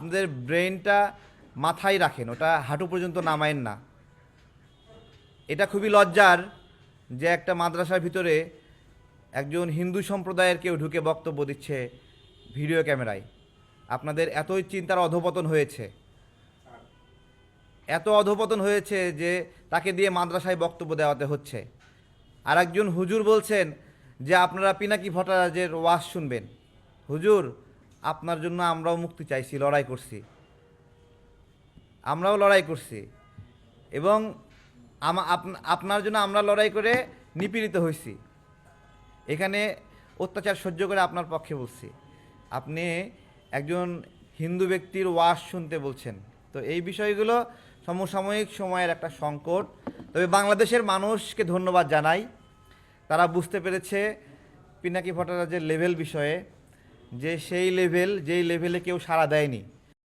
আপনাদের ব্রেনটা মাথায় রাখেন, ওটা হাঁটু পর্যন্ত নামায়েন না। এটা খুবই লজ্জার যে একটা মাদ্রাসার ভিতরে একজন হিন্দু সম্প্রদায়ের কেউ ঢুকে বক্তব্য দিচ্ছে ভিডিও ক্যামেরায়। আপনাদের এতই চিন্তার অধপতন হয়েছে, এত অধপতন হয়েছে যে তাকে দিয়ে মাদ্রাসায় বক্তব্য দেওয়াতে হচ্ছে। আর একজন হুজুর বলছেন যে আপনারা পিনাকি ভট্টাচার্যের ওয়াজ শুনবেন। হুজুর, আপনার জন্য আমরাও মুক্তি চাইছি, লড়াই করছি, আমরাও লড়াই করছি, এবং আপনার জন্য আমরা লড়াই করে নিপীড়িত হয়েছি। এখানে অত্যাচার সহ্য করে আপনার পক্ষে বলছি, আপনি একজন হিন্দু ব্যক্তির ওয়াজ শুনতে বলছেন। তো এই বিষয়গুলো সমসাময়িক সময়ের একটা সংকট। তবে বাংলাদেশের মানুষকে ধন্যবাদ জানাই, তারা বুঝতে পেরেছে পিনাকি ভট্টাচার্যের লেভেল বিষয়ে, যে সেই লেভেল যেই লেভেলে কেউ সাড়া দেয়নি।